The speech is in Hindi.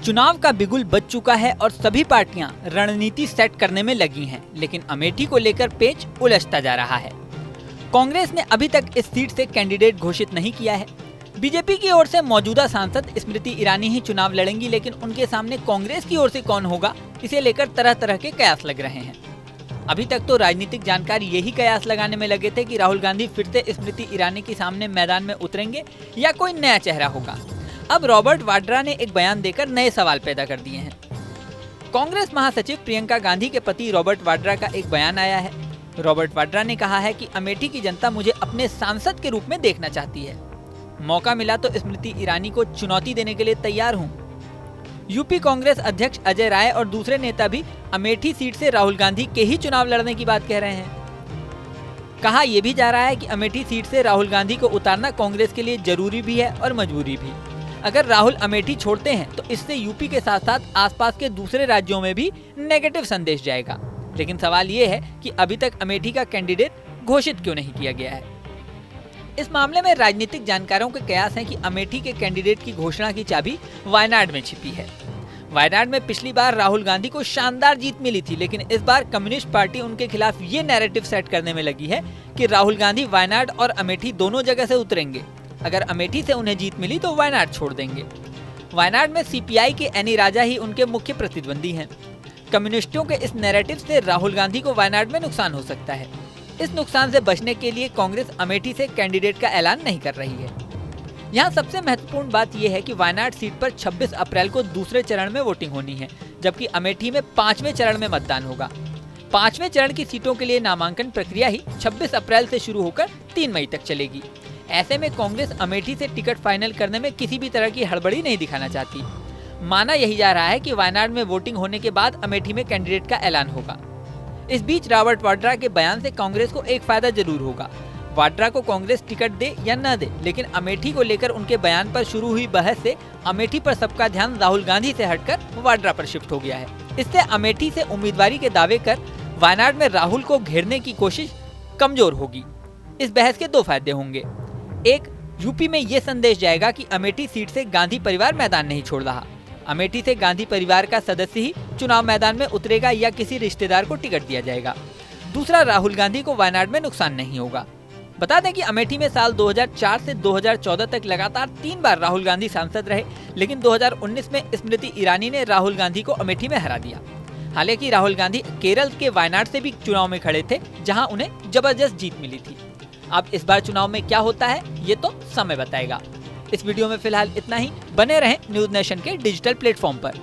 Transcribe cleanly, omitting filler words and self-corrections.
चुनाव का बिगुल बज चुका है और सभी पार्टियां रणनीति सेट करने में लगी हैं, लेकिन अमेठी को लेकर पेच उलझता जा रहा है। कांग्रेस ने अभी तक इस सीट से कैंडिडेट घोषित नहीं किया है। बीजेपी की ओर से मौजूदा सांसद स्मृति ईरानी ही चुनाव लड़ेंगी, लेकिन उनके सामने कांग्रेस की ओर से कौन होगा, इसे लेकर तरह तरह के कयास लग रहे हैं। अभी तक तो राजनीतिक जानकार यही कयास लगाने में लगे थे कि राहुल गांधी फिर से स्मृति ईरानी के सामने मैदान में उतरेंगे या कोई नया चेहरा होगा। अब रॉबर्ट वाड्रा ने एक बयान देकर नए सवाल पैदा कर दिए हैं। कांग्रेस महासचिव प्रियंका गांधी के पति रॉबर्ट वाड्रा का एक बयान आया है। रॉबर्ट वाड्रा ने कहा है कि अमेठी की जनता मुझे अपने सांसद के रूप में देखना चाहती है। मौका मिला तो स्मृति ईरानी को चुनौती देने के लिए तैयार हूं। यूपी कांग्रेस अध्यक्ष अजय राय और दूसरे नेता भी अमेठी सीट से राहुल गांधी के ही चुनाव लड़ने की बात कह रहे हैं। कहा यह भी जा रहा है कि अमेठी सीट से राहुल गांधी को उतारना कांग्रेस के लिए जरूरी भी है और मजबूरी भी। अगर राहुल अमेठी छोड़ते हैं तो इससे यूपी के साथ साथ आसपास के दूसरे राज्यों में भी नेगेटिव संदेश जाएगा। लेकिन सवाल ये है कि अभी तक अमेठी का कैंडिडेट घोषित क्यों नहीं किया गया है। इस मामले में राजनीतिक जानकारों के कयास हैं कि अमेठी के कैंडिडेट की घोषणा की चाबी वायनाड में छिपी है। वायनाड में पिछली बार राहुल गांधी को शानदार जीत मिली थी, लेकिन इस बार कम्युनिस्ट पार्टी उनके खिलाफ ये नैरेटिव सेट करने में लगी है कि राहुल गांधी वायनाड और अमेठी दोनों जगह से उतरेंगे। अगर अमेठी से उन्हें जीत मिली तो वायनाड छोड़ देंगे। वायनाड में सीपीआई के एनी राजा ही उनके मुख्य प्रतिद्वंदी हैं। कम्युनिस्टों के इस नैरेटिव से राहुल गांधी को वायनाड में नुकसान हो सकता है। इस नुकसान से बचने के लिए कांग्रेस अमेठी से कैंडिडेट का ऐलान नहीं कर रही है। यहाँ सबसे महत्वपूर्ण बात यह है कि वायनाड सीट पर 26 अप्रैल को दूसरे चरण में वोटिंग होनी है, जबकि अमेठी में 5वें चरण में मतदान होगा। 5वें चरण की सीटों के लिए नामांकन प्रक्रिया ही 26 अप्रैल से शुरू होकर 3 मई तक चलेगी। ऐसे में कांग्रेस अमेठी से टिकट फाइनल करने में किसी भी तरह की हड़बड़ी नहीं दिखाना चाहती। माना यही जा रहा है कि वायनाड में वोटिंग होने के बाद अमेठी में कैंडिडेट का ऐलान होगा। इस बीच रॉबर्ट वाड्रा के बयान से कांग्रेस को एक फायदा जरूर होगा। वाड्रा को कांग्रेस टिकट दे या न दे, लेकिन अमेठी को लेकर उनके बयान पर शुरू हुई बहस से अमेठी पर सबका ध्यान राहुल गांधी से हटकर वाड्रा पर शिफ्ट हो गया है। इससे अमेठी से उम्मीदवारी के दावे कर वायनाड में राहुल को घेरने की कोशिश कमजोर होगी। इस बहस के 2 फायदे होंगे। एक, यूपी में ये संदेश जाएगा कि अमेठी सीट से गांधी परिवार मैदान नहीं छोड़ रहा। अमेठी से गांधी परिवार का सदस्य ही चुनाव मैदान में उतरेगा या किसी रिश्तेदार को टिकट दिया जाएगा। दूसरा, राहुल गांधी को वायनाड में नुकसान नहीं होगा। बता दें कि अमेठी में साल 2004 से 2014 तक लगातार 3 बार राहुल गांधी सांसद रहे, लेकिन 2019 में स्मृति ईरानी ने राहुल गांधी को अमेठी में हरा दिया। हालांकि राहुल गांधी केरल के वायनाड से भी चुनाव में खड़े थे, जहां उन्हें जबरदस्त जीत मिली थी। अब इस बार चुनाव में क्या होता है ये तो समय बताएगा। इस वीडियो में फिलहाल इतना ही। बने रहें न्यूज नेशन के डिजिटल प्लेटफॉर्म पर।